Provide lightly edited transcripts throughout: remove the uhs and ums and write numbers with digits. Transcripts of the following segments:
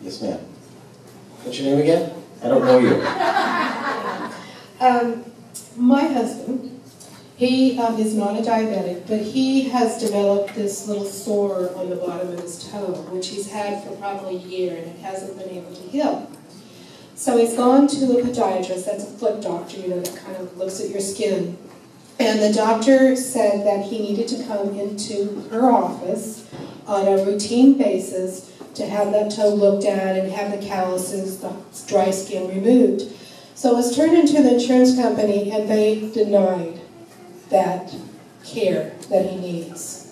Yes, ma'am. What's your name again? I don't know you. My husband, he is not a diabetic, but he has developed this little sore on the bottom of his toe, which he's had for probably a year, and it hasn't been able to heal. So he's gone to a podiatrist, that's a foot doctor, you know, that kind of looks at your skin. And the doctor said that he needed to come into her office on a routine basis to have that toe looked at and have the calluses, the dry skin removed. So it was turned into the insurance company, and they denied that care that he needs.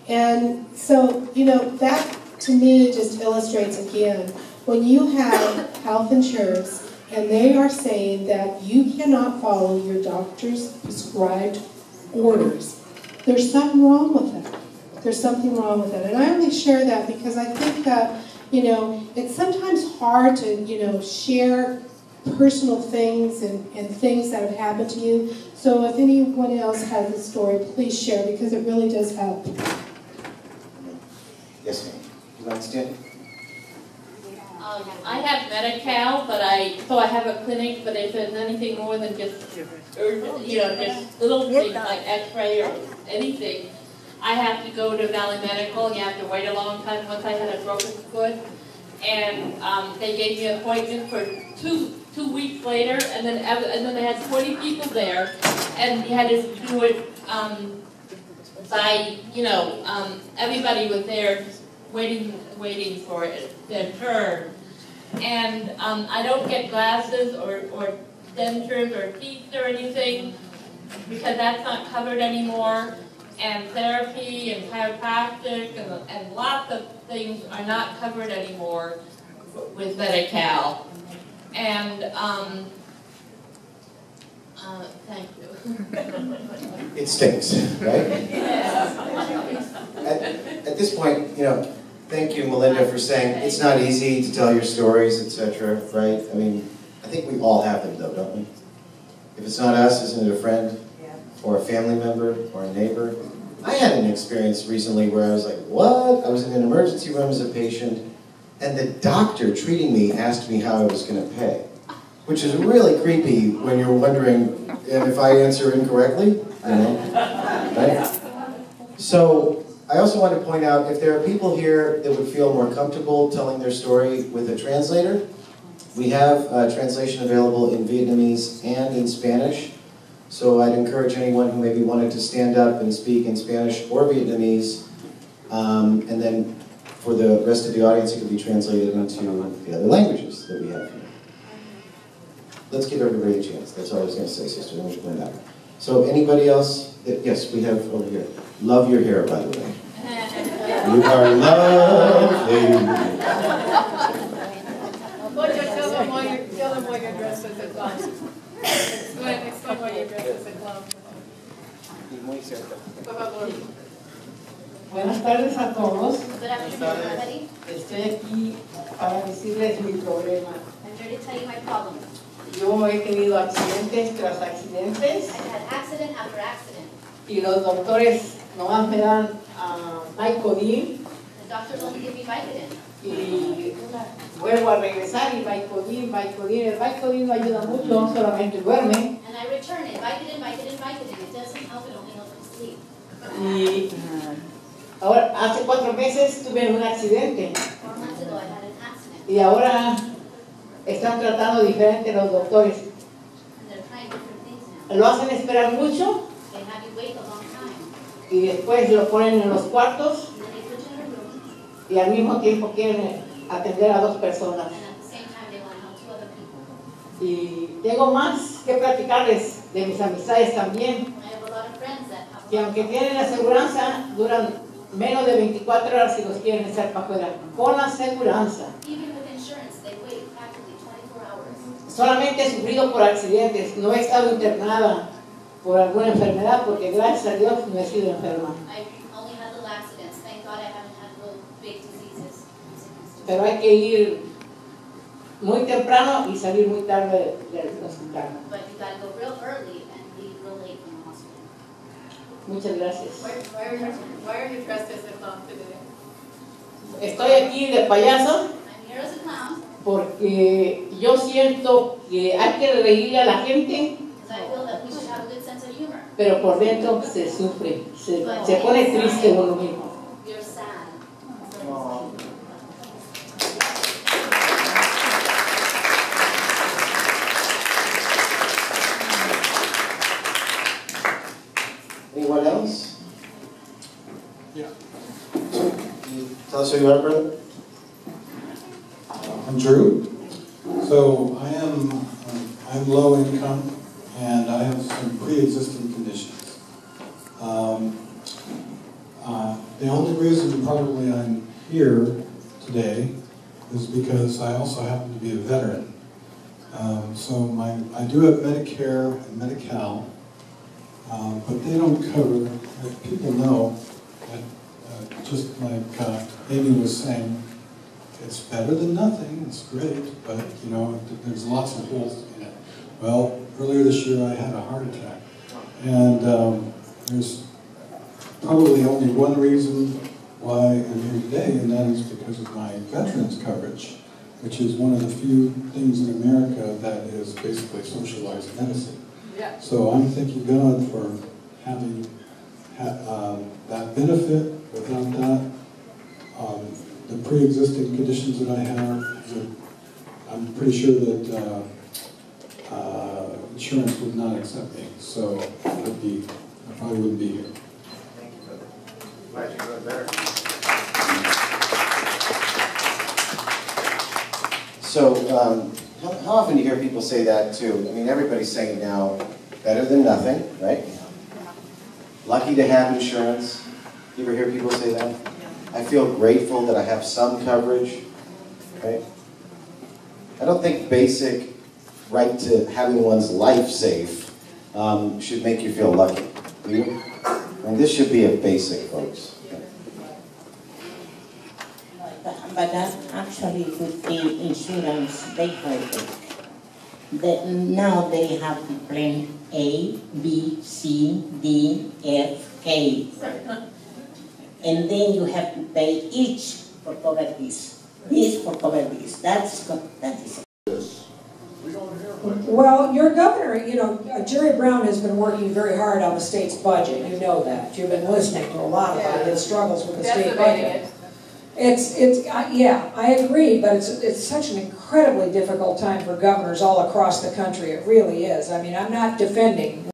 And so, you know, that to me just illustrates again, when you have health insurance and they are saying that you cannot follow your doctor's prescribed orders, there's something wrong with that. There's something wrong with it. And I only share that because I think that, you know, it's sometimes hard to, you know, share personal things and things that have happened to you. So if anyone else has a story, please share, because it really does help. Yes, ma'am. You want to stand? I have Medi-Cal, so I have a clinic, but if there's anything more than just urgent, you know, just little things like X-ray or anything, I have to go to Valley Medical, and you have to wait a long time. Once I had a broken foot, and they gave me an appointment for two weeks later, and then they had 20 people there, and you had to do it by, you know, everybody was there just waiting for it, their turn. And I don't get glasses or dentures or teeth or anything because that's not covered anymore. And therapy and chiropractic and lots of things are not covered anymore with Medi-Cal. And thank you. It stinks, right? At this point, you know, thank you, Melinda, for saying it's not easy to tell your stories, etc., right? I mean, I think we all have them, though, don't we? If it's not us, isn't it a friend? Or a family member, or a neighbor? I had an experience recently where I was like, what? I was in an emergency room as a patient, and the doctor treating me asked me how I was going to pay, which is really creepy when you're wondering if I answer incorrectly, you know, right? So, I also want to point out, if there are people here that would feel more comfortable telling their story with a translator, we have translation available in Vietnamese and in Spanish. So I'd encourage anyone who maybe wanted to stand up and speak in Spanish or Vietnamese, and then for the rest of the audience it could be translated into the other languages that we have here. Let's give everybody a chance. That's all I was going to say, Sister Linda. So anybody else? Yes, we have over here. Love your hair, by the way. You are lovely. Tell them why you're dressed as a clown. Explain why you're dressed as a clown. Buenas tardes a todos. Good afternoon, everybody. Estoy aquí para decirles mi problema. I'm here to tell you my problem. Yo he tenido accidentes tras accidentes I've had accident after accident. y los doctores nomás me dan Vicodin The doctors only give me Vicodin. y vuelvo a regresar y Vicodin. El Vicodin no ayuda mucho, solamente duerme. And I return it. Vicodin. It doesn't help, it only helps me sleep. Y ahora, hace 4 meses tuve un accidente 4 months ago I had an accident. y ahora están tratando diferente los doctores. And they're trying different things now. Lo hacen esperar mucho They have you wait a long time. y después lo ponen en los cuartos And then they put you in a room. y al mismo tiempo quieren atender a 2 personas. And at the same time they want to help 2 other people. Y tengo más que platicarles de mis amistades también, I have a lot of friends that have que aunque tienen aseguranza, duran menos de 24 horas si los quieren echar para afuera. Con la aseguranza. even with insurance, they wait practically 24 hours. Solamente he sufrido por accidentes, no he estado internada por alguna enfermedad, porque gracias a Dios no he sido enferma. I only had little accidents. Thank God I haven't had little big diseases. Pero hay que ir muy temprano y salir muy tarde del hospital. But you got to go real early and leave real late from the hospital. Muchas gracias. Why are you dressed as a clown today? Estoy aquí de payaso I'm here porque yo siento que hay que reírle a la gente, Because I feel that we should have a good sense of humor. pero por dentro se sufre, se pone triste uno mismo. You're sad. Anyone else? Yeah. Can you tell us who you are, brother? I'm Drew. So I'm low income and I have some pre-existing conditions. The only reason probably I'm here today is because I also happen to be a veteran. So I do have Medicare and Medi-Cal, but they don't cover, people know that just like Amy was saying, it's better than nothing, it's great, but you know, there's lots of holes in it. Well, earlier this year I had a heart attack, and there's probably only one reason why I'm here today, and that is because of my veterans coverage, which is one of the few things in America that is basically socialized medicine. Yeah. So I'm thanking God for having that benefit. Without that, the pre-existing conditions that I have, I'm pretty sure that insurance would not accept me, so I probably wouldn't be here. Thank you, brother. Glad you're doing better. So, how often do you hear people say that too? I mean, everybody's saying it now, better than nothing, right? Lucky to have insurance. You ever hear people say that? I feel grateful that I have some coverage, right? I don't think basic right to having one's life safe should make you feel lucky, do you? And this should be a basic, folks. But that actually with the insurance, they heard it. Now they have to plan A, B, C, D, F, K. And then you have to pay each for cover this. This for cover this. That is. Well, your governor, you know, Jerry Brown has been working very hard on the state's budget. You know that. You've been listening to a lot about his struggles with the state budget. Yeah, I agree, but it's such an incredibly difficult time for governors all across the country. It really is. I mean, I'm not defending